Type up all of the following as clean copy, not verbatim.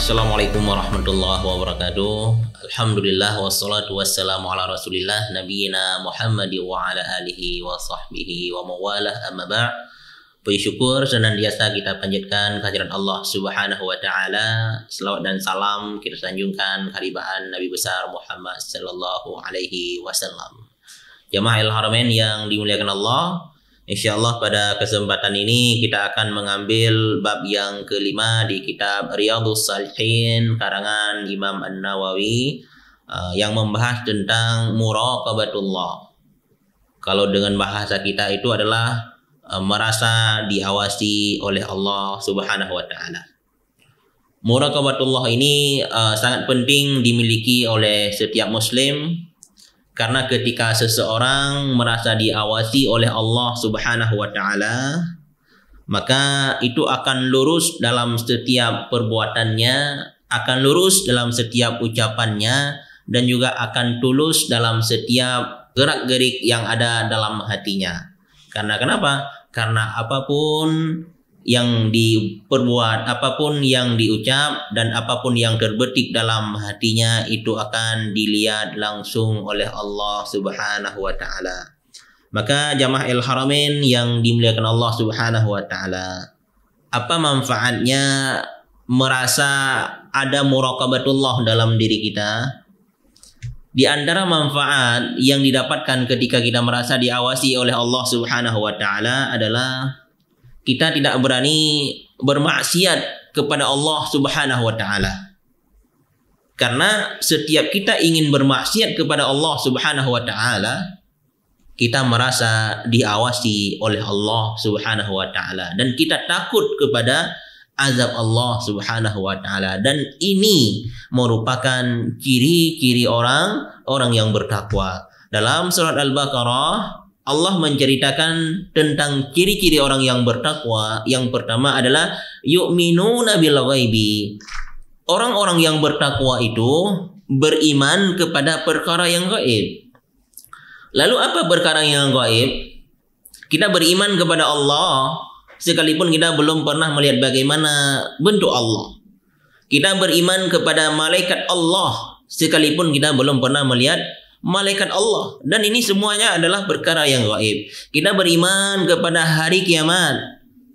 Assalamualaikum warahmatullahi wabarakatuh. Alhamdulillah wassalatu wassalamu ala rasulillah nabiyina Muhammad wa ala alihi wa sahbihi wa mawalah, amma ba'. Puji syukur senantiasa kita panjatkan kehadiran Allah Subhanahu wa taala. Selawat dan salam kita sanjungkan kehadiran Nabi besar Muhammad sallallahu alaihi wasallam. Jamaah Al-Haramain yang dimuliakan Allah, insyaallah pada kesempatan ini kita akan mengambil bab yang kelima di kitab Riyadhus Shalihin karangan Imam An-Nawawi yang membahas tentang muraqabatullah. Kalau dengan bahasa kita itu adalah merasa diawasi oleh Allah Subhanahu wa taala. Muraqabatullah ini sangat penting dimiliki oleh setiap muslim. Karena ketika seseorang merasa diawasi oleh Allah Subhanahu wa taala, maka itu akan lurus dalam setiap perbuatannya, akan lurus dalam setiap ucapannya, dan juga akan tulus dalam setiap gerak-gerik yang ada dalam hatinya. Karena kenapa? Karena apapun yang diperbuat, apapun yang diucap, dan apapun yang terbetik dalam hatinya itu akan dilihat langsung oleh Allah Subhanahu wa taala. Maka jamaah Al-Haramain yang dimuliakan Allah Subhanahu wa taala, apa manfaatnya merasa ada muraqabatullah dalam diri kita? Di antara manfaat yang didapatkan ketika kita merasa diawasi oleh Allah Subhanahu wa taala adalah kita tidak berani bermaksiat kepada Allah Subhanahu wa taala. Karena setiap kita ingin bermaksiat kepada Allah Subhanahu wa taala, kita merasa diawasi oleh Allah Subhanahu wa taala dan kita takut kepada azab Allah Subhanahu wa taala, dan ini merupakan ciri-ciri orang yang bertakwa. Dalam surat Al-Baqarah Allah menceritakan tentang ciri-ciri orang yang bertakwa. Yang pertama adalah yu'minuna bil ghaibi. Orang-orang yang bertakwa itu beriman kepada perkara yang gaib. Lalu apa perkara yang gaib? Kita beriman kepada Allah sekalipun kita belum pernah melihat bagaimana bentuk Allah. Kita beriman kepada malaikat Allah sekalipun kita belum pernah melihat malaikat Allah, dan ini semuanya adalah perkara yang gaib. Kita beriman kepada hari kiamat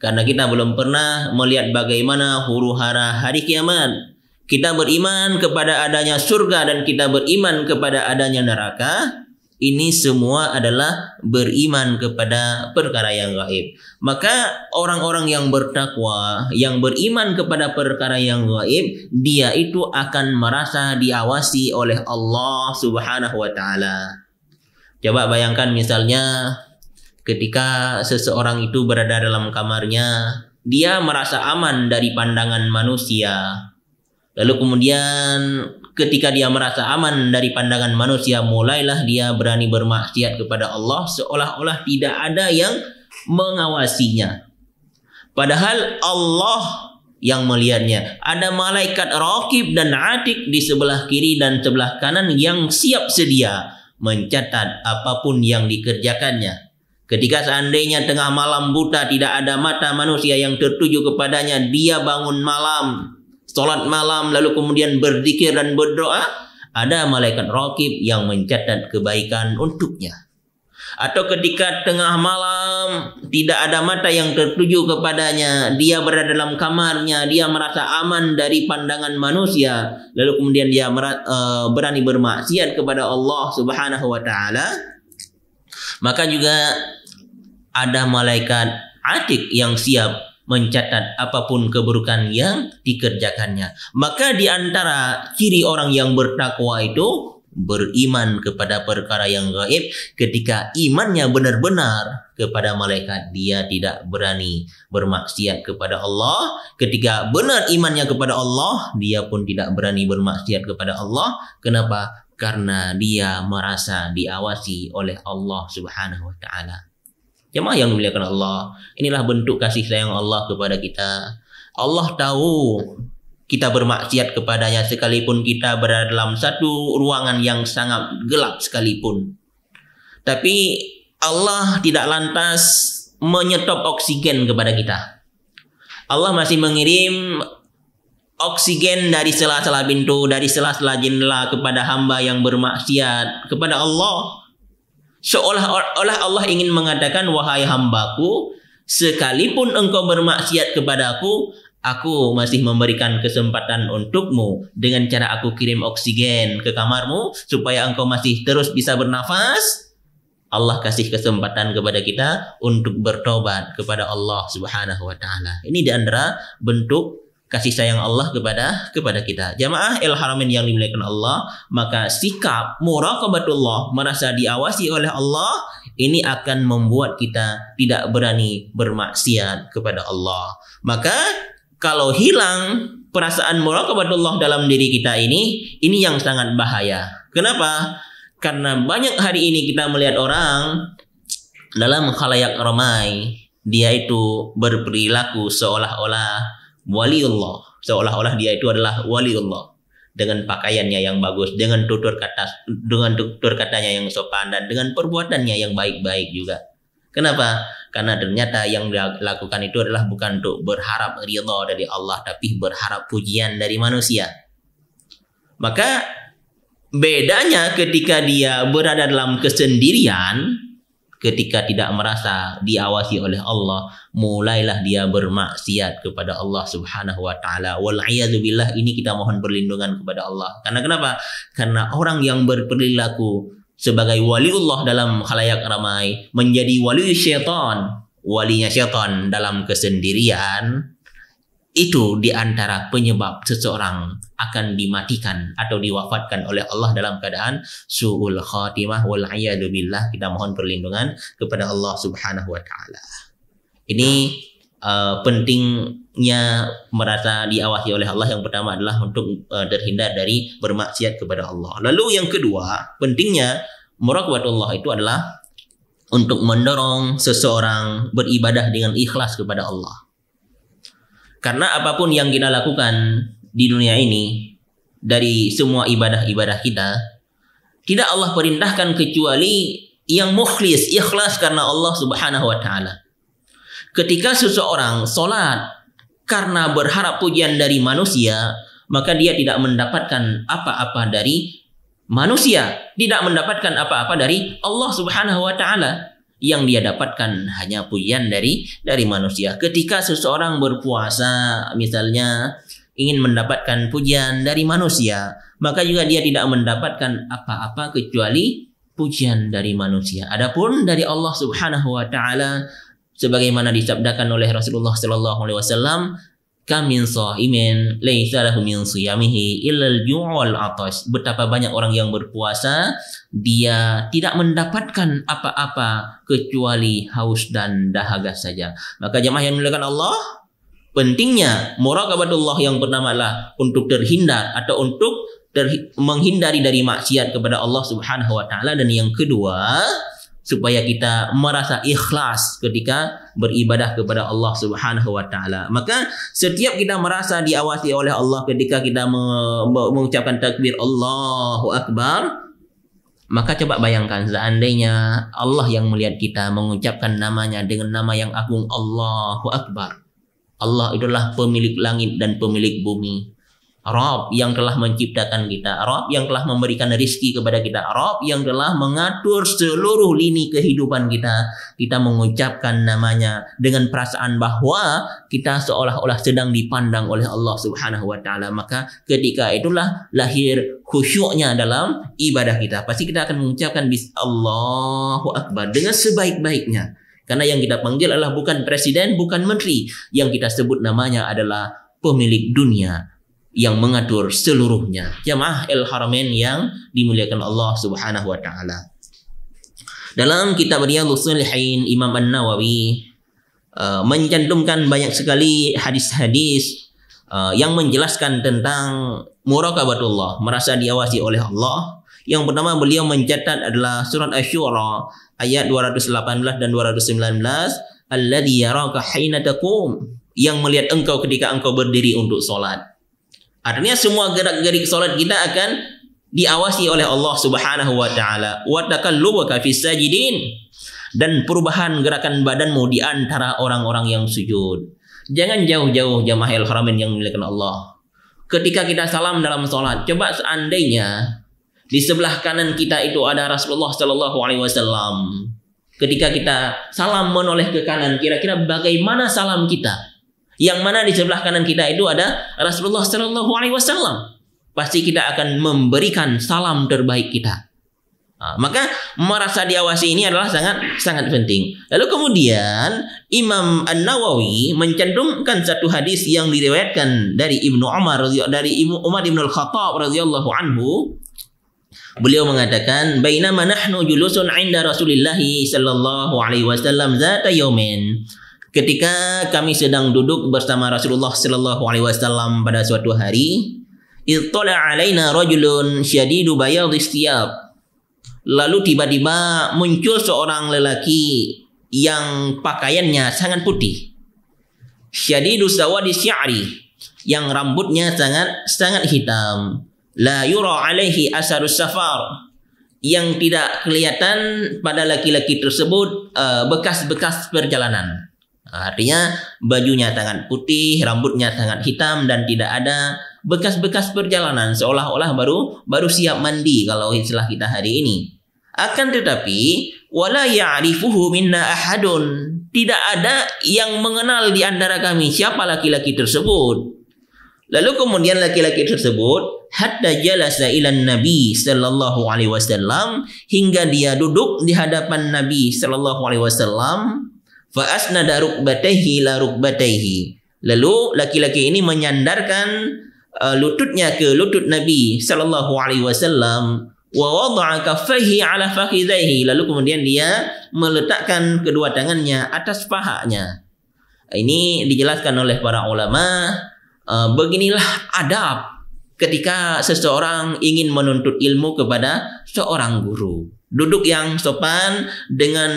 karena kita belum pernah melihat bagaimana huru-hara hari kiamat. Kita beriman kepada adanya surga dan kita beriman kepada adanya neraka. Ini semua adalah beriman kepada perkara yang gaib. Maka orang-orang yang bertakwa, yang beriman kepada perkara yang gaib, dia itu akan merasa diawasi oleh Allah Subhanahu wa taala. Coba bayangkan misalnya ketika seseorang itu berada dalam kamarnya, dia merasa aman dari pandangan manusia. Lalu kemudian ketika dia merasa aman dari pandangan manusia, mulailah dia berani bermaksiat kepada Allah seolah-olah tidak ada yang mengawasinya. Padahal Allah yang melihatnya. Ada malaikat raqib dan atid di sebelah kiri dan sebelah kanan yang siap sedia mencatat apapun yang dikerjakannya. Ketika seandainya tengah malam buta, tidak ada mata manusia yang tertuju kepadanya, dia bangun malam, sholat malam, lalu kemudian berzikir dan berdoa, ada malaikat raqib yang mencatat kebaikan untuknya. Atau ketika tengah malam tidak ada mata yang tertuju kepadanya, dia berada dalam kamarnya, dia merasa aman dari pandangan manusia, lalu kemudian dia berani bermaksiat kepada Allah Subhanahu wa taala, maka juga ada malaikat atid yang siap mencatat apapun keburukan yang dikerjakannya. Maka di antara ciri orang yang bertakwa itu beriman kepada perkara yang gaib. Ketika imannya benar-benar kepada malaikat, dia tidak berani bermaksiat kepada Allah. Ketika benar imannya kepada Allah, dia pun tidak berani bermaksiat kepada Allah. Kenapa? Karena dia merasa diawasi oleh Allah Subhanahu wa taala. Jemaah yang dimuliakan Allah, inilah bentuk kasih sayang Allah kepada kita. Allah tahu kita bermaksiat kepadanya sekalipun kita berada dalam satu ruangan yang sangat gelap sekalipun. Tapi Allah tidak lantas menyetop oksigen kepada kita. Allah masih mengirim oksigen dari sela-sela pintu, dari sela-sela jendela kepada hamba yang bermaksiat kepada Allah. Seolah-olah Allah ingin mengatakan, wahai hambaku, sekalipun engkau bermaksiat kepadaku, aku masih memberikan kesempatan untukmu dengan cara aku kirim oksigen ke kamarmu supaya engkau masih terus bisa bernafas. Allah kasih kesempatan kepada kita untuk bertobat kepada Allah Subhanahu wa taala. Ini di antara bentuk kasih sayang Allah kepada kita. Jamaah Al-Haramain yang dimuliakan Allah, maka sikap muraqabatullah, merasa diawasi oleh Allah, ini akan membuat kita tidak berani bermaksiat kepada Allah. Maka kalau hilang perasaan muraqabatullah dalam diri kita ini yang sangat bahaya. Kenapa? Karena banyak hari ini kita melihat orang dalam khalayak ramai, dia itu berperilaku seolah-olah waliullah, seolah-olah dia itu adalah waliullah, dengan pakaiannya yang bagus, dengan tutur katanya yang sopan, dan dengan perbuatannya yang baik-baik juga. Kenapa? Karena ternyata yang dia lakukan itu adalah bukan untuk berharap ridha dari Allah, tapi berharap pujian dari manusia. Maka bedanya ketika dia berada dalam kesendirian, ketika tidak merasa diawasi oleh Allah, mulailah dia bermaksiat kepada Allah Subhanahu wa taala. Wal'iyadzubillah, ini kita mohon perlindungan kepada Allah. Karena kenapa? Karena orang yang berperilaku sebagai waliullah dalam khalayak ramai menjadi wali syaitan, walinya syaitan dalam kesendirian, itu diantara penyebab seseorang akan dimatikan atau diwafatkan oleh Allah dalam keadaan su'ul khatimah. Wal'iyadzubillah, kita mohon perlindungan kepada Allah Subhanahu wa taala. Ini pentingnya merasa diawasi oleh Allah. Yang pertama adalah untuk terhindar dari bermaksiat kepada Allah. Lalu yang kedua, pentingnya muraqabatullah itu adalah untuk mendorong seseorang beribadah dengan ikhlas kepada Allah. Karena apapun yang kita lakukan di dunia ini, dari semua ibadah-ibadah kita, tidak Allah perintahkan kecuali yang mukhlis, ikhlas karena Allah Subhanahu wa taala. Ketika seseorang sholat karena berharap pujian dari manusia, maka dia tidak mendapatkan apa-apa dari manusia, tidak mendapatkan apa-apa dari Allah Subhanahu wa taala. Yang dia dapatkan hanya pujian dari manusia. Ketika seseorang berpuasa misalnya ingin mendapatkan pujian dari manusia, maka juga dia tidak mendapatkan apa-apa kecuali pujian dari manusia. Adapun dari Allah Subhanahu wa taala, sebagaimana disabdakan oleh Rasulullah sallallahu alaihi wasallam, kamin sha'imin laisa lahu min shiyamihi illal ju' wal 'atash. Betapa banyak orang yang berpuasa, dia tidak mendapatkan apa-apa kecuali haus dan dahaga saja. Maka jemaah yang dimuliakan Allah, pentingnya muraqabatullah yang pertama adalah untuk terhindar atau untuk menghindari dari maksiat kepada Allah Subhanahu wa taala, dan yang kedua supaya kita merasa ikhlas ketika beribadah kepada Allah Subhanahu wa taala. Maka setiap kita merasa diawasi oleh Allah ketika kita mengucapkan takbir Allahu Akbar, maka coba bayangkan seandainya Allah yang melihat kita mengucapkan namanya dengan nama yang agung, Allahu Akbar. Allah itulah pemilik langit dan pemilik bumi, Rabb yang telah menciptakan kita, Rabb yang telah memberikan rezeki kepada kita, Rabb yang telah mengatur seluruh lini kehidupan kita. Kita mengucapkan namanya dengan perasaan bahwa kita seolah-olah sedang dipandang oleh Allah Subhanahu wa taala. Maka ketika itulah lahir khusyuknya dalam ibadah kita. Pasti kita akan mengucapkan Allahu Akbar dengan sebaik-baiknya. Karena yang kita panggil adalah bukan presiden, bukan menteri. Yang kita sebut namanya adalah pemilik dunia yang mengatur seluruhnya. Jamaah Al-Haramain yang dimuliakan Allah Subhanahu wa taala. Dalam kitab Riyadhus Shalihin, Imam An-Nawawi mencantumkan banyak sekali hadis-hadis yang menjelaskan tentang muraqabatullah, merasa diawasi oleh Allah. Yang pertama beliau mencatat adalah surat Asy-Syura ayat 218 dan 219, alladzi yaraka hina taqum, yang melihat engkau ketika engkau berdiri untuk salat. Artinya semua gerak-gerik salat kita akan diawasi oleh Allah Subhanahu wa taala. Wa taqallubaka fis sajidin, dan perubahan gerakan badanmu di antara orang-orang yang sujud. Jangan jauh-jauh jamaah Al-Haramain yang dimuliakan Allah. ketika kita salam dalam sholat, coba seandainya di sebelah kanan kita itu ada Rasulullah Sallallahu Alaihi Wasallam. Ketika kita salam menoleh ke kanan, kira-kira bagaimana salam kita? Yang mana di sebelah kanan kita itu ada Rasulullah Sallallahu Alaihi Wasallam. Pasti kita akan memberikan salam terbaik kita. Maka merasa diawasi ini adalah sangat penting. Lalu kemudian Imam An-Nawawi mencantumkan satu hadis yang diriwayatkan dari Ibnu Umar, dari Umar bin Al-Khattab radhiyallahu anhu. Beliau mengatakan, "Bainama nahnu julusun 'inda Rasulillah sallallahu alaihi wasallam zata yaumin." Ketika kami sedang duduk bersama Rasulullah sallallahu alaihi wasallam pada suatu hari, ittala 'alaina rajulun syadidu bayadhis thiyab. Lalu tiba-tiba muncul seorang lelaki yang pakaiannya sangat putih. Syadidu sawadi sya'ri, yang rambutnya sangat hitam. La yura alaihi asarus safar, yang tidak kelihatan pada laki-laki tersebut bekas-bekas perjalanan. Artinya bajunya sangat putih, rambutnya sangat hitam dan tidak ada bekas-bekas perjalanan, seolah-olah baru siap mandi kalau istilah kita hari ini. Akan tetapi wala ya'rifuhu minna ahadun, tidak ada yang mengenal di antara kami siapa laki-laki tersebut. Lalu kemudian laki-laki tersebut hatta jalasa ilan Nabi sallallahu alaihi wasallam, hingga dia duduk di hadapan Nabi sallallahu alaihi wasallam. Fa asnada rukbatayhi la rukbatayhi. Lalu laki-laki ini menyandarkan lututnya ke lutut Nabi sallallahu alaihi wasallam, wa wada'a kaffaihi ala fakhidaihi. Lalu kemudian dia meletakkan kedua tangannya atas pahanya. Ini dijelaskan oleh para ulama, beginilah adab ketika seseorang ingin menuntut ilmu kepada seorang guru. Duduk yang sopan dengan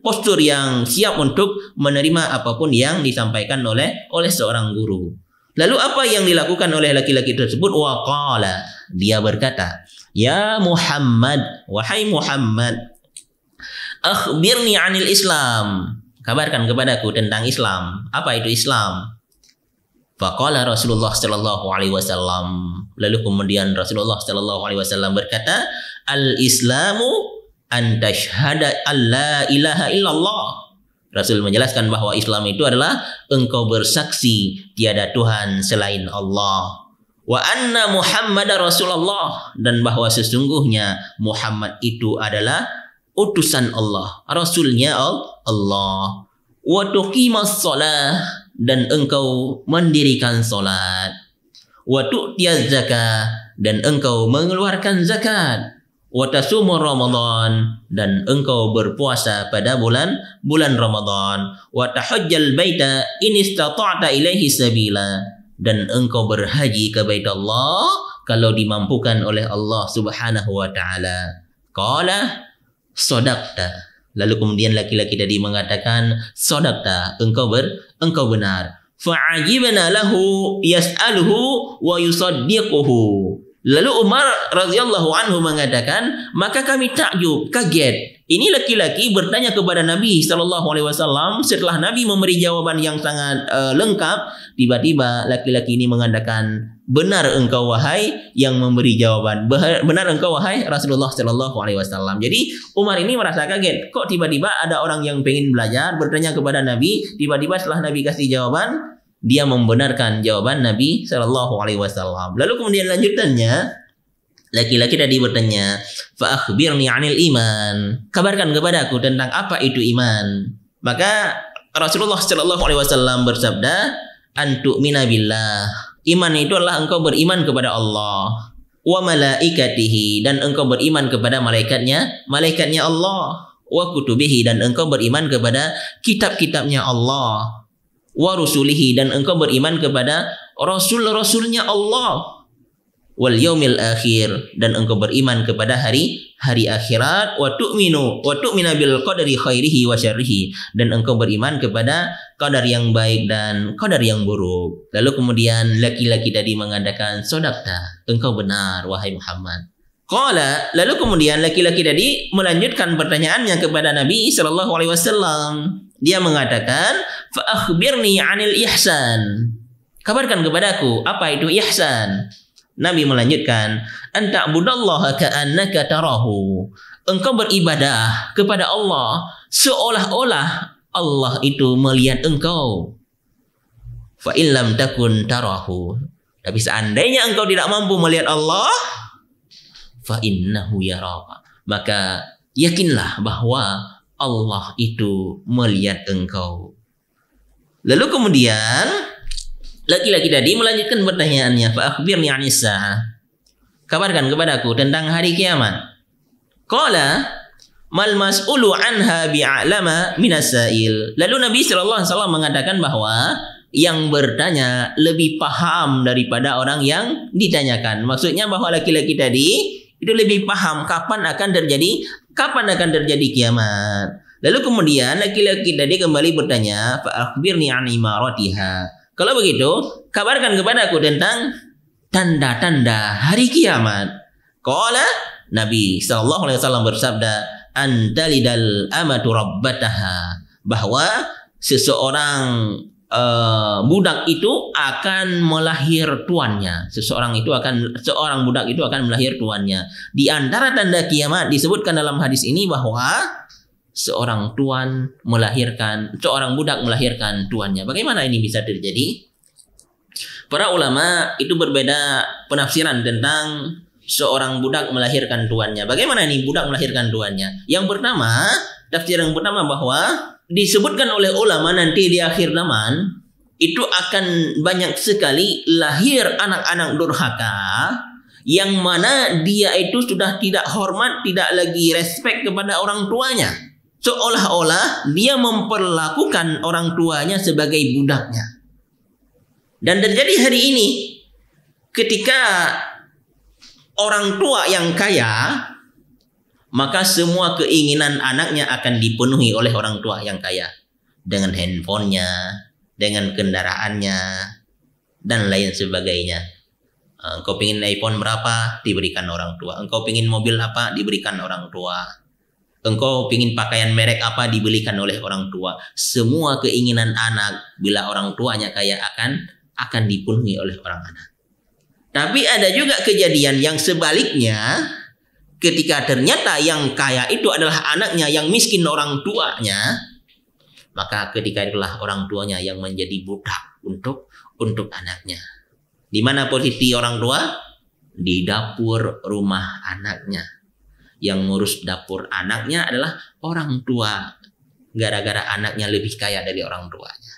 postur yang siap untuk menerima apapun yang disampaikan oleh seorang guru. Lalu apa yang dilakukan oleh laki-laki tersebut? Waqala, dia berkata, "Ya Muhammad, wahai Muhammad, akhbirni 'anil Islam." Kabarkan kepadaku tentang Islam. Apa itu Islam? Faqala Rasulullah sallallahu alaihi wasallam. Lalu kemudian Rasulullah sallallahu alaihi wasallam berkata, "Al-Islamu an tashhada alla ilaha illallah." Rasul menjelaskan bahwa Islam itu adalah engkau bersaksi tiada Tuhan selain Allah, wa anna Muhammadar Rasulullah, dan bahwa sesungguhnya Muhammad itu adalah utusan Allah, rasulnya Allah, wa tuqimas shalah, dan engkau mendirikan salat, wa tu'tiyaz zakah, dan engkau mengeluarkan zakat, wa tasumur Ramadan, dan engkau berpuasa pada bulan Ramadan, wa tahajjal baita in istata'ta ilaihi sabila, dan engkau berhaji ke bait Allah kalau dimampukan oleh Allah Subhanahu wa taala. Qala sadaqta. Lalu kemudian laki-laki tadi mengatakan, sadaqta, engkau benar. Fa'ajibna lahu yas'aluhu wa yusaddiquhu. Lalu Umar radhiyallahu anhu mengatakan, maka kami takjub, kaget. Ini laki-laki bertanya kepada Nabi sallallahu alaihi wasallam setelah Nabi memberi jawaban yang sangat lengkap. Tiba-tiba laki-laki ini mengatakan, benar engkau wahai yang memberi jawaban, benar engkau wahai Rasulullah sallallahu alaihi wasallam. Jadi Umar ini merasa kaget, kok tiba-tiba ada orang yang pengen belajar bertanya kepada Nabi, tiba-tiba setelah Nabi kasih jawaban, dia membenarkan jawaban Nabi sallallahu alaihi wasallam. Lalu kemudian lanjutannya, laki-laki tadi bertanya, fa akhbirni 'anil iman. Kabarkan kepadaku tentang apa itu iman. Maka Rasulullah sallallahu alaihi wasallam bersabda, antu'mina billah. Iman itu adalah engkau beriman kepada Allah, wa malaikatihi, dan engkau beriman kepada malaikatnya Allah, wa kutubihi, dan engkau beriman kepada kitab-kitabnya Allah, wa rusulihi, dan engkau beriman kepada rasul-rasulnya Allah, wal yaumil akhir, dan engkau beriman kepada hari akhirat, wa tu'mina bil qadari khairihi wa syarrihi, dan engkau beriman kepada qadar yang baik dan qadar yang buruk. Lalu kemudian laki-laki tadi mengatakan, sadaqta, engkau benar wahai Muhammad. Qala, lalu kemudian laki-laki tadi melanjutkan pertanyaannya kepada Nabi sallallahu alaihi wasallam. Dia mengatakan, fa akhbirni 'anil ihsan. Kabarkan kepadaku, apa itu ihsan? Nabi melanjutkan, anta'budallaha ka'annaka tarahu. Engkau beribadah kepada Allah seolah-olah Allah itu melihat engkau. Fa illam takun tarahu. Tapi seandainya engkau tidak mampu melihat Allah, fa innahu yaraka. Maka yakinlah bahwa Allah itu melihat engkau. Lalu kemudian laki-laki tadi melanjutkan pertanyaannya, fa akhbirni 'anis sa'ah. Kabarkan kepadaku tentang hari kiamat. Qala mal mas'ulu anha bi'alama minas sa'il. Lalu Nabi sallallahu alaihi wasallam mengatakan bahwa yang bertanya lebih paham daripada orang yang ditanyakan. Maksudnya bahwa laki-laki tadi itu lebih paham kapan akan terjadi kiamat. Lalu kemudian laki-laki tadi kembali bertanya, fa akhbirni 'an imaratiha. Kalau begitu, kabarkan kepadaku tentang tanda-tanda hari kiamat. Qala, Nabi sallallahu alaihi wasallam bersabda, antalidal amatu rabbataha, bahwa seseorang budak itu akan melahir tuannya. Seorang budak itu akan melahir tuannya. Di antara tanda kiamat disebutkan dalam hadis ini bahwa seorang budak melahirkan tuannya. Bagaimana ini bisa terjadi? Para ulama itu berbeda penafsiran tentang seorang budak melahirkan tuannya. Bagaimana ini budak melahirkan tuannya? Yang pertama, tafsir yang pertama bahwa disebutkan oleh ulama nanti di akhir zaman itu akan banyak sekali lahir anak-anak durhaka yang mana dia itu sudah tidak hormat, tidak lagi respect kepada orang tuanya. Seolah-olah dia memperlakukan orang tuanya sebagai budaknya. Dan terjadi hari ini ketika orang tua yang kaya, maka semua keinginan anaknya akan dipenuhi oleh orang tua yang kaya. Dengan handphonenya, dengan kendaraannya, dan lain sebagainya. Engkau pingin iPhone berapa? Diberikan orang tua. Engkau pingin mobil apa? Diberikan orang tua. Engkau pingin pakaian merek apa? Dibelikan oleh orang tua. Semua keinginan anak bila orang tuanya kaya akan dipenuhi oleh orang anak. Tapi ada juga kejadian yang sebaliknya, ketika ternyata yang kaya itu adalah anaknya yang miskin orang tuanya, maka ketika itulah orang tuanya yang menjadi budak untuk anaknya. Di mana posisi orang tua? Di dapur rumah anaknya. Yang ngurus dapur anaknya adalah orang tua, gara-gara anaknya lebih kaya dari orang tuanya.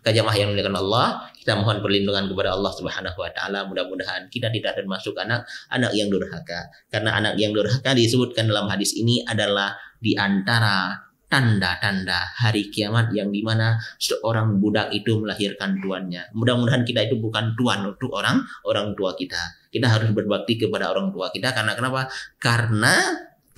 Jamaah yang dimuliakan Allah, kita mohon perlindungan kepada Allah Subhanahu wa taala. Mudah-mudahan kita tidak termasuk anak yang durhaka. Karena anak yang durhaka disebutkan dalam hadis ini adalah di antara tanda-tanda hari kiamat yang dimana seorang budak itu melahirkan tuannya. Mudah-mudahan kita itu bukan tuan untuk orang tua kita. Kita harus berbakti kepada orang tua kita. Karena kenapa? Karena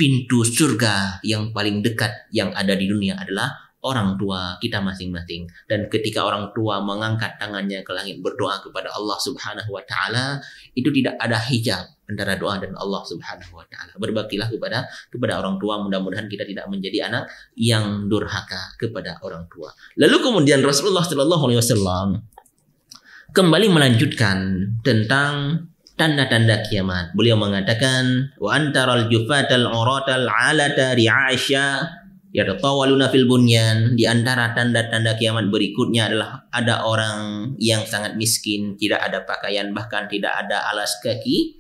pintu surga yang paling dekat yang ada di dunia adalah orang tua kita masing-masing. Dan ketika orang tua mengangkat tangannya ke langit berdoa kepada Allah Subhanahu wa taala, itu tidak ada hijab antara doa dan Allah Subhanahu wa taala. Berbaktilah kepada orang tua, mudah-mudahan kita tidak menjadi anak yang durhaka kepada orang tua. Lalu kemudian Rasulullah sallallahu alaihi wasallam kembali melanjutkan tentang tanda-tanda kiamat. Beliau mengatakan, wa antaral jufatal uratal alata ri'asya yatatawaluna fil bunyan. Di antara tanda-tanda kiamat berikutnya adalah ada orang yang sangat miskin, tidak ada pakaian, bahkan tidak ada alas kaki.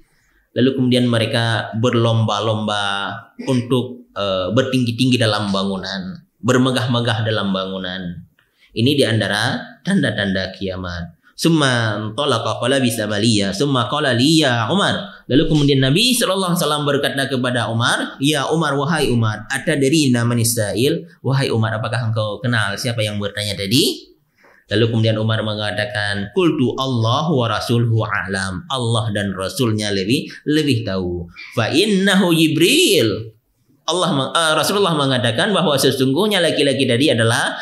Lalu kemudian mereka berlomba-lomba untuk bertinggi-tinggi dalam bangunan, bermegah-megah dalam bangunan. Ini di antara tanda-tanda kiamat. Summa talaqa qala bisamaliya summa qala li ya Umar. Lalu kemudian Nabi sallallahu alaihi wasallam berkata kepada Umar, "Ya Umar, wahai Umar, atadrina manis sa'il?" Wahai Umar, apakah engkau kenal siapa yang bertanya tadi? Lalu kemudian Umar mengatakan, "Qultu Allahu wa rasuluhu a'lam." Allah dan Rasulnya lebih tahu. Fa innahu Jibril. Rasulullah mengatakan bahwa sesungguhnya laki-laki tadi adalah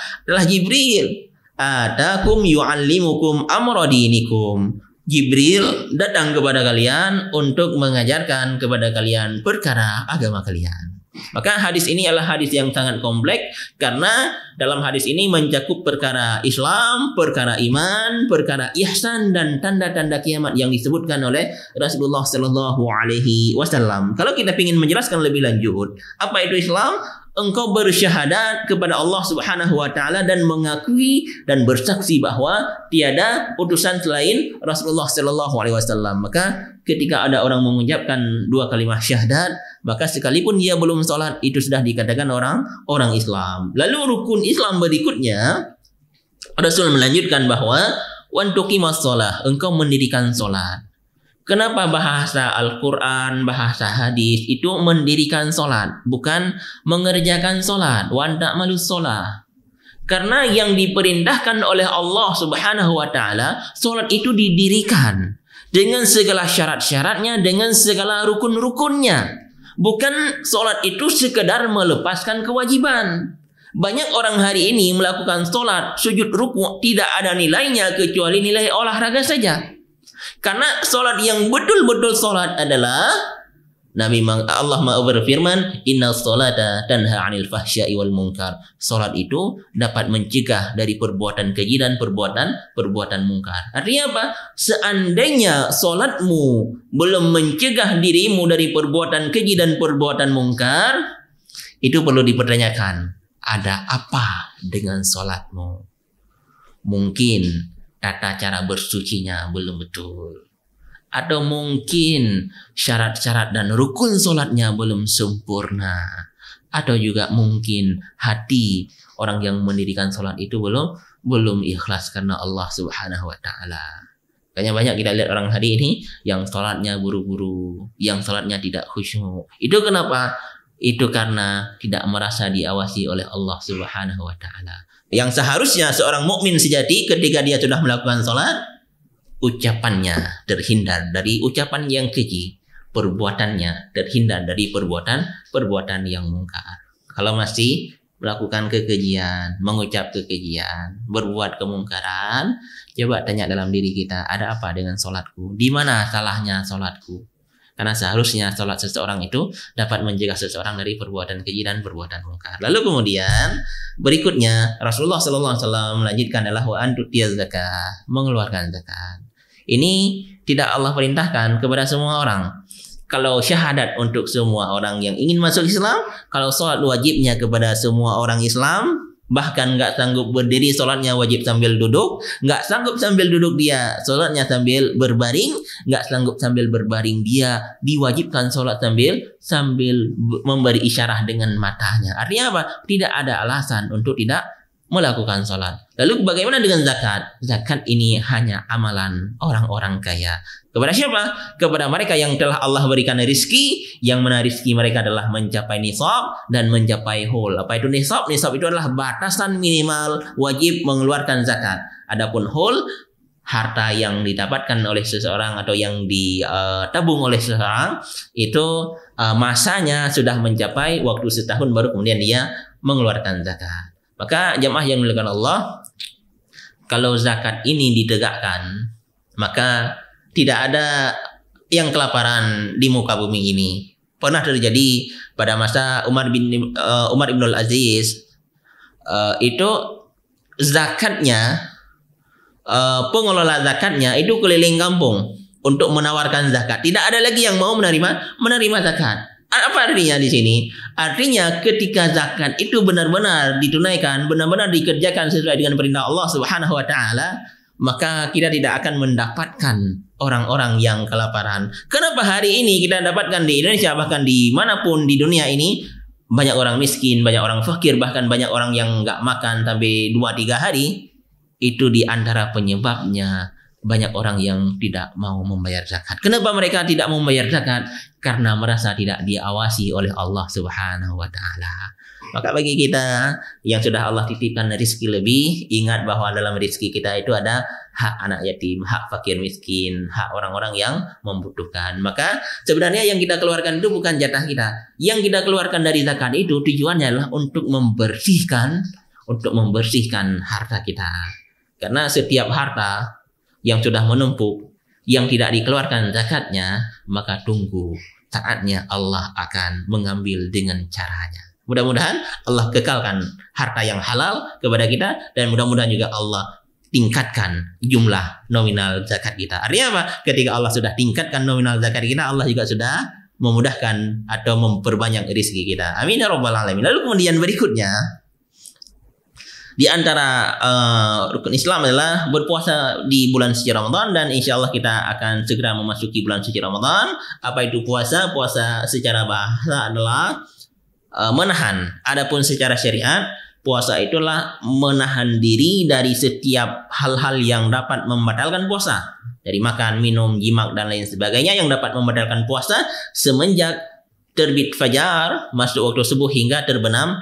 Jibril. Atakum yu'allimukum amra dinikum. Jibril datang kepada kalian untuk mengajarkan kepada kalian perkara agama kalian. Maka hadis ini adalah hadis yang sangat kompleks karena dalam hadis ini mencakup perkara Islam, perkara iman, perkara ihsan dan tanda-tanda kiamat yang disebutkan oleh Rasulullah Sallallahu Alaihi Wasallam. Kalau kita ingin menjelaskan lebih lanjut, apa itu Islam? Engkau bersyahadat kepada Allah Subhanahu wa taala dan mengakui dan bersaksi bahwa tiada utusan selain Rasulullah sallallahu alaihi wasallam. Maka ketika ada orang mengucapkan dua kalimat syahadat, maka sekalipun dia belum salat itu sudah dikatakan orang Islam. Lalu rukun Islam berikutnya Rasul melanjutkan bahwa wan tuqimas shalah, engkau mendirikan salat. Kenapa bahasa Al-Quran, bahasa hadis itu mendirikan solat, bukan mengerjakan solat? Wa ta'malus solah. Karena yang diperintahkan oleh Allah Subhanahu wa taala, solat itu didirikan dengan segala syarat-syaratnya, dengan segala rukun-rukunnya. Bukan solat itu sekedar melepaskan kewajiban. Banyak orang hari ini melakukan solat, sujud ruku' tidak ada nilainya kecuali nilai olahraga saja. Karena solat yang betul-betul solat adalah Allah berfirman, Inna sholata tanha 'anil fahsya'i wal munkar. Solat itu dapat mencegah dari perbuatan keji dan perbuatan munkar. Artinya apa? Seandainya solatmu belum mencegah dirimu dari perbuatan keji dan perbuatan munkar, itu perlu dipertanyakan. Ada apa dengan solatmu? Mungkin tata cara bersucinya belum betul, atau mungkin syarat-syarat dan rukun solatnya belum sempurna, atau juga mungkin hati orang yang mendirikan solat itu belum ikhlas karena Allah Subhanahu wa taala. Kayaknya banyak kita lihat orang hari ini yang solatnya buru-buru, yang solatnya tidak khusyuk. Itu kenapa? Itu karena tidak merasa diawasi oleh Allah Subhanahu wa taala. Yang seharusnya seorang mukmin sejati ketika dia sudah melakukan salat, ucapannya terhindar dari ucapan yang keji, perbuatannya terhindar dari perbuatan yang mungkar. Kalau masih melakukan kekejian, mengucap kekejian, berbuat kemungkaran, coba tanya dalam diri kita, ada apa dengan salatku? Di mana salahnya salatku? Karena seharusnya salat seseorang itu dapat mencegah seseorang dari perbuatan keji dan perbuatan mungkar. Lalu kemudian berikutnya Rasulullah SAW melanjutkan adalah wa antutiyaz zakah, mengeluarkan zakat. Ini tidak Allah perintahkan kepada semua orang. Kalau syahadat untuk semua orang yang ingin masuk Islam, kalau salat wajibnya kepada semua orang Islam, bahkan nggak sanggup berdiri solatnya wajib sambil duduk, nggak sanggup sambil duduk dia solatnya sambil berbaring, nggak sanggup sambil berbaring dia diwajibkan solat sambil memberi isyarah dengan matanya. Artinya apa? Tidak ada alasan untuk tidak melakukan solat. Lalu bagaimana dengan zakat? Zakat ini hanya amalan orang-orang kaya. Kepada siapa? Kepada mereka yang telah Allah berikan rezeki, yang mana rezeki mereka adalah mencapai nisab dan mencapai haul. Apa itu nisab? Nisab itu adalah batasan minimal wajib mengeluarkan zakat. Adapun haul, harta yang didapatkan oleh seseorang atau yang ditabung oleh seseorang, itu masanya sudah mencapai waktu setahun baru kemudian dia mengeluarkan zakat. Maka jamaah yang dimuliakan Allah, kalau zakat ini ditegakkan, maka tidak ada yang kelaparan di muka bumi ini. Pernah terjadi pada masa Umar ibn al-Aziz, itu zakatnya, pengelola zakatnya itu keliling kampung untuk menawarkan zakat. Tidak ada lagi yang mau menerima zakat. Apa artinya di sini? Artinya ketika zakat itu benar-benar ditunaikan, benar-benar dikerjakan sesuai dengan perintah Allah Subhanahu wa taala, maka kita tidak akan mendapatkan orang-orang yang kelaparan. Kenapa hari ini kita dapatkan di Indonesia, bahkan di manapun di dunia ini, banyak orang miskin, banyak orang fakir, bahkan banyak orang yang nggak makan sampai 2-3 hari? Itu di antara penyebabnya banyak orang yang tidak mau membayar zakat. Kenapa mereka tidak mau membayar zakat? Karena merasa tidak diawasi oleh Allah Subhanahu wa taala. Maka bagi kita yang sudah Allah titipkan rezeki lebih, ingat bahwa dalam rezeki kita itu ada hak anak yatim, hak fakir miskin, hak orang-orang yang membutuhkan. Maka sebenarnya yang kita keluarkan itu bukan jatah kita. Yang kita keluarkan dari zakat itu tujuannya adalah untuk membersihkan harta kita. Karena setiap harta yang sudah menumpuk, yang tidak dikeluarkan zakatnya, maka tunggu saatnya Allah akan mengambil dengan caranya. Mudah-mudahan Allah kekalkan harta yang halal kepada kita, dan mudah-mudahan juga Allah tingkatkan jumlah nominal zakat kita. Artinya apa? Ketika Allah sudah tingkatkan nominal zakat kita, Allah juga sudah memudahkan atau memperbanyak rezeki kita. Amin ya rabbal alamin. Lalu kemudian berikutnya, di antara rukun Islam adalah berpuasa di bulan suci Ramadan, dan insya Allah kita akan segera memasuki bulan suci Ramadan. Apa itu puasa? Puasa secara bahasa adalah menahan. Adapun secara syariat, puasa itulah menahan diri dari setiap hal-hal yang dapat membatalkan puasa. Dari makan, minum, jimak, dan lain sebagainya yang dapat membatalkan puasa semenjak terbit fajar, masuk waktu subuh hingga terbenam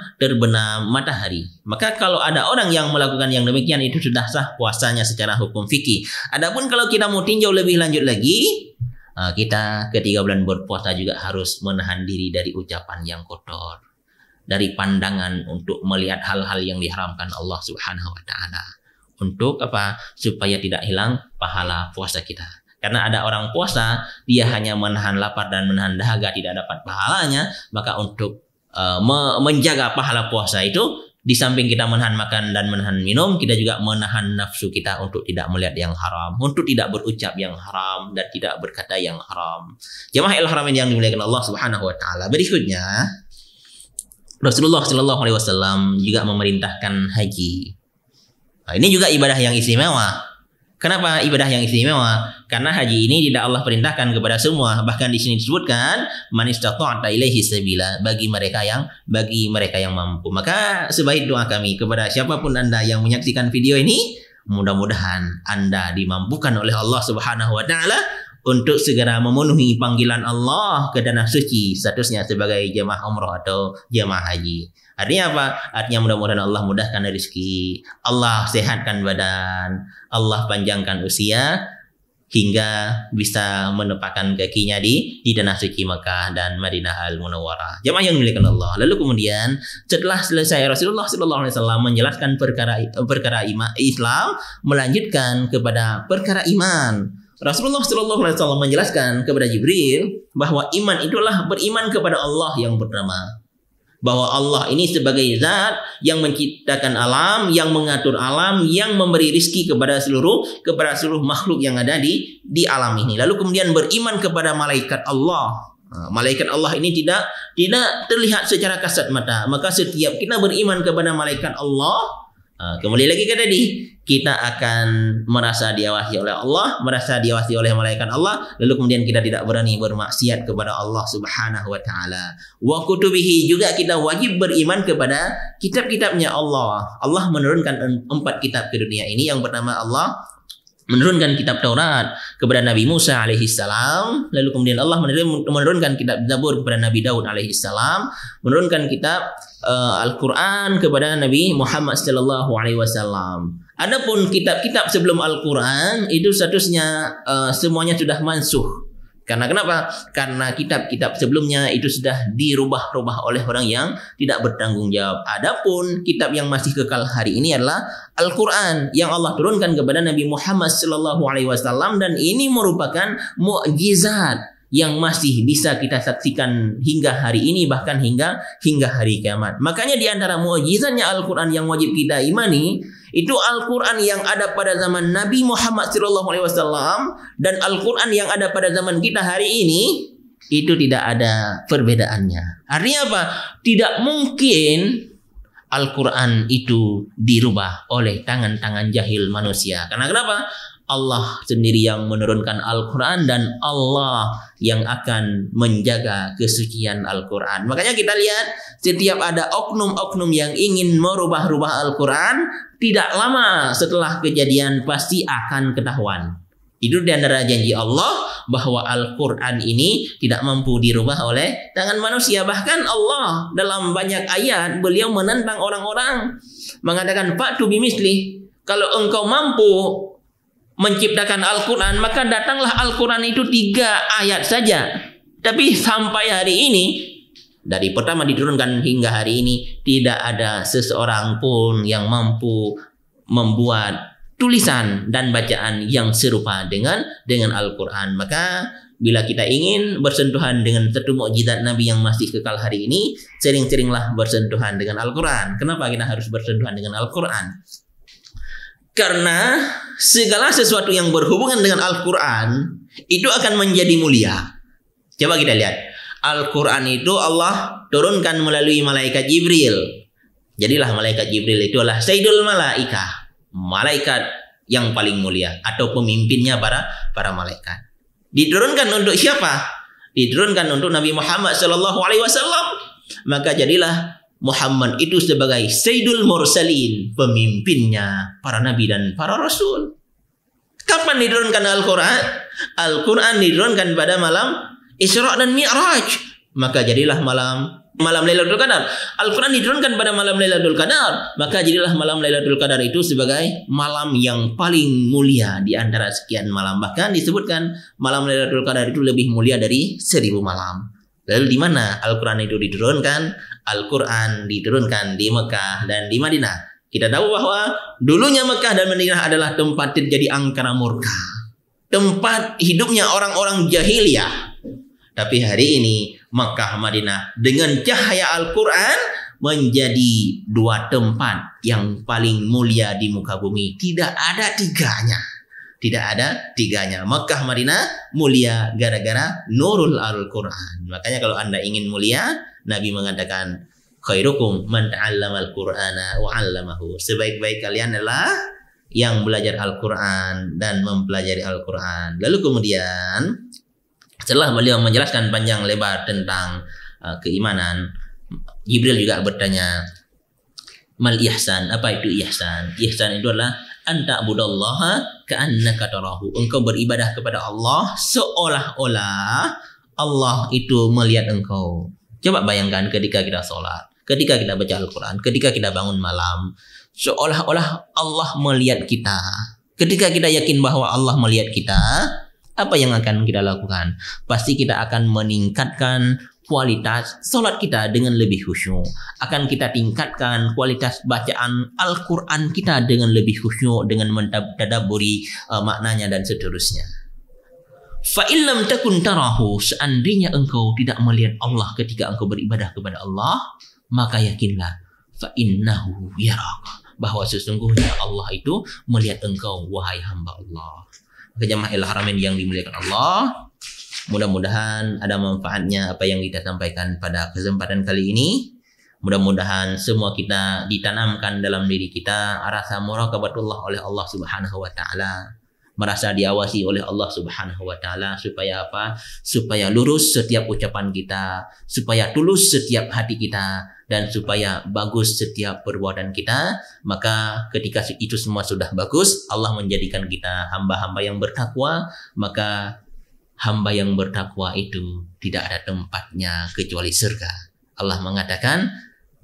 matahari. Maka kalau ada orang yang melakukan yang demikian, itu sudah sah puasanya secara hukum fikih. Adapun kalau kita mau tinjau lebih lanjut lagi, kita ketika bulan berpuasa juga harus menahan diri dari ucapan yang kotor, dari pandangan untuk melihat hal-hal yang diharamkan Allah Subhanahu wa taala. Untuk apa? Supaya tidak hilang pahala puasa kita. Karena ada orang puasa, dia hanya menahan lapar dan menahan dahaga, tidak dapat pahalanya. Maka untuk menjaga pahala puasa itu, di samping kita menahan makan dan menahan minum, kita juga menahan nafsu kita untuk tidak melihat yang haram, untuk tidak berucap yang haram, dan tidak berkata yang haram. Jamaah al-Haramain yang dimuliakan Allah Subhanahu wa taala. Berikutnya, Rasulullah Shallallahu Alaihi Wasallam juga memerintahkan haji. Nah, ini juga ibadah yang istimewa. Kenapa ibadah yang istimewa? Karena haji ini tidak Allah perintahkan kepada semua. Bahkan di sini disebutkan man istata'ta ilaihi sabila, bagi mereka yang mampu. Maka sebaik doa kami kepada siapapun Anda yang menyaksikan video ini, mudah-mudahan Anda dimampukan oleh Allah Subhanahu wa taala untuk segera memenuhi panggilan Allah ke tanah suci, statusnya sebagai jemaah umroh atau jemaah haji. Artinya apa? Artinya mudah-mudahan Allah mudahkan rezeki, Allah sehatkan badan, Allah panjangkan usia, hingga bisa menempatkan kakinya di tanah suci Makkah dan Madinah Al-Munawwarah. Jemaah yang dimuliakan Allah. Lalu kemudian setelah selesai Rasulullah Sallallahu Alaihi Wasallam menjelaskan perkara Islam, melanjutkan kepada perkara iman. Rasulullah Sallallahu Alaihi Wasallam menjelaskan kepada Jibril bahwa iman itulah beriman kepada Allah yang pertama, bahwa Allah ini sebagai zat yang menciptakan alam, yang mengatur alam, yang memberi rizki kepada seluruh makhluk yang ada di alam ini. Lalu kemudian beriman kepada malaikat Allah. Malaikat Allah ini tidak terlihat secara kasat mata. Maka setiap kita beriman kepada malaikat Allah, kembali lagi ke tadi, kita akan merasa diawasi oleh Allah, merasa diawasi oleh malaikat Allah. Lalu kemudian kita tidak berani bermaksiat kepada Allah Subhanahu wa taala. Wa kutubihi, juga kita wajib beriman kepada kitab-kitabnya Allah. Allah menurunkan 4 kitab ke dunia ini. Yang pertama, Allah menurunkan kitab Taurat kepada Nabi Musa alaihi salam. Lalu kemudian Allah menurunkan kitab Zabur kepada Nabi Daud alaihi salam, menurunkan kitab Al-Quran kepada Nabi Muhammad sallallahu alaihi wasallam. Adapun kitab-kitab sebelum Al-Quran itu statusnya semuanya sudah mansuh. Karena kenapa? Karena kitab-kitab sebelumnya itu sudah dirubah-rubah oleh orang yang tidak bertanggung jawab. Adapun kitab yang masih kekal hari ini adalah Al-Quran yang Allah turunkan kepada Nabi Muhammad sallallahu alaihi wasallam, dan ini merupakan mukjizat yang masih bisa kita saksikan hingga hari ini, bahkan hingga hari kiamat. Makanya di antara mukjizatnya Al-Quran yang wajib kita imani, itu Al-Quran yang ada pada zaman Nabi Muhammad SAW dan Al-Quran yang ada pada zaman kita hari ini, itu tidak ada perbedaannya. Artinya apa? Tidak mungkin Al-Quran itu dirubah oleh tangan-tangan jahil manusia. Karena kenapa? Allah sendiri yang menurunkan Al-Quran, dan Allah yang akan menjaga kesucian Al-Quran. Makanya kita lihat setiap ada oknum-oknum yang ingin merubah-rubah Al-Quran, tidak lama setelah kejadian pasti akan ketahuan. Itu di antara janji Allah bahwa Al-Quran ini tidak mampu dirubah oleh tangan manusia. Bahkan Allah dalam banyak ayat beliau menentang orang-orang, mengatakan fa'tu bimisli, kalau engkau mampu menciptakan Al-Quran, maka datanglah Al-Quran itu 3 ayat saja. Tapi sampai hari ini, dari pertama diturunkan hingga hari ini, tidak ada seseorang pun yang mampu membuat tulisan dan bacaan yang serupa dengan Al-Quran. Maka bila kita ingin bersentuhan dengan satu mukjizat Nabi yang masih kekal hari ini, sering-seringlah bersentuhan dengan Al-Quran. Kenapa kita harus bersentuhan dengan Al-Quran? Karena segala sesuatu yang berhubungan dengan Al-Quran itu akan menjadi mulia. Coba kita lihat. Al-Quran itu Allah turunkan melalui malaikat Jibril. Jadilah malaikat Jibril itu adalah Sayyidul Malaikah, malaikat yang paling mulia atau pemimpinnya para malaikat. Diturunkan untuk siapa? Diturunkan untuk Nabi Muhammad sallallahu alaihi wasallam. Maka jadilah Muhammad itu sebagai Sayyidul Mursalin, pemimpinnya para nabi dan para rasul. Kapan diturunkan Al-Quran? Al-Quran diturunkan pada malam Isra dan Mi'raj. Maka jadilah malam Lailatul Qadar. Al-Quran diturunkan pada malam Lailatul Qadar. Maka jadilah malam Lailatul Qadar itu sebagai malam yang paling mulia di antara sekian malam. Bahkan disebutkan malam Lailatul Qadar itu lebih mulia dari 1000 malam. Lalu di mana Al-Quran itu diturunkan? Al-Quran diturunkan di Mekah dan di Madinah. Kita tahu bahwa dulunya Mekah dan Madinah adalah tempat terjadi angkara murka, tempat hidupnya orang-orang jahiliyah. Tapi hari ini Makkah Madinah dengan cahaya Al-Quran menjadi dua tempat yang paling mulia di muka bumi. Tidak ada tiganya. Tidak ada tiganya. Makkah Madinah mulia gara-gara nurul Al-Quran. Makanya kalau Anda ingin mulia, Nabi mengatakan khairukum man ta'allama al-Qur'ana wa 'allamahu. Sebaik-baik kalian adalah yang belajar Al-Quran dan mempelajari Al-Quran. Lalu kemudian setelah beliau menjelaskan panjang lebar tentang keimanan, Jibril juga bertanya, mal ihsan, apa itu ihsan? Ihsan itu adalah anta budallaha ka'annaka tarahu. Engkau beribadah kepada Allah seolah-olah Allah itu melihat engkau. Coba bayangkan ketika kita sholat, ketika kita baca Al-Quran, ketika kita bangun malam, seolah-olah Allah melihat kita. Ketika kita yakin bahwa Allah melihat kita, apa yang akan kita lakukan? Pasti kita akan meningkatkan kualitas sholat kita dengan lebih khusyuk. Akan kita tingkatkan kualitas bacaan Al-Quran kita dengan lebih khusyuk, dengan mentadabburi maknanya dan seterusnya. Fa'in lam takun tarahu, seandainya engkau tidak melihat Allah ketika engkau beribadah kepada Allah, maka yakinlah fa'innahu yaraka, bahwa sesungguhnya Allah itu melihat engkau, wahai hamba Allah. Jamaah Al-Haramain yang dimuliakan Allah, mudah-mudahan ada manfaatnya apa yang kita sampaikan pada kesempatan kali ini. Mudah-mudahan semua kita ditanamkan dalam diri kita rasa muraqabatullah oleh Allah Subhanahu wa taala, merasa diawasi oleh Allah Subhanahu wa taala, supaya apa? Supaya lurus setiap ucapan kita, supaya tulus setiap hati kita, dan supaya bagus setiap perbuatan kita. Maka ketika itu semua sudah bagus, Allah menjadikan kita hamba-hamba yang bertakwa. Maka hamba yang bertakwa itu tidak ada tempatnya kecuali surga. Allah mengatakan,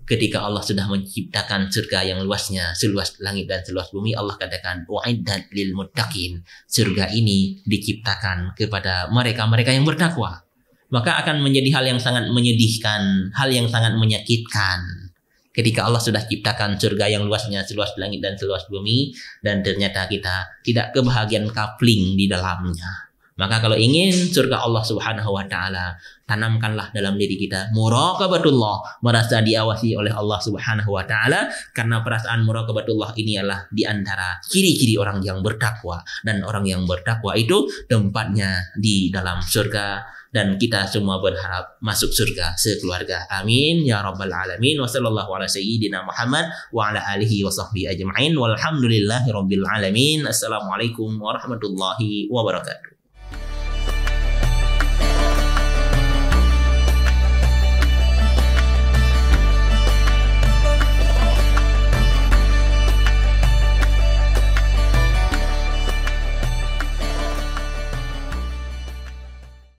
ketika Allah sudah menciptakan surga yang luasnya, seluas langit dan seluas bumi, Allah katakan, wa'iddat lil muttaqin. Surga ini diciptakan kepada mereka-mereka yang bertakwa. Maka akan menjadi hal yang sangat menyedihkan, hal yang sangat menyakitkan ketika Allah sudah ciptakan surga yang luasnya seluas langit dan seluas bumi, dan ternyata kita tidak kebahagiaan kapling di dalamnya. Maka kalau ingin surga Allah Subhanahu wa taala, tanamkanlah dalam diri kita muraqabatullah, merasa diawasi oleh Allah Subhanahu wa taala, karena perasaan muraqabatullah ini adalah di antara ciri-ciri orang yang bertakwa, dan orang yang bertakwa itu tempatnya di dalam surga. Dan kita semua berharap masuk surga sekeluarga. Amin ya rabbal alamin. Wa sallallahu ala sayyidina Muhammad wa ala alihi wa sahbihi ajma'in. Walhamdulillahi rabbil alamin. Assalamualaikum warahmatullahi wabarakatuh.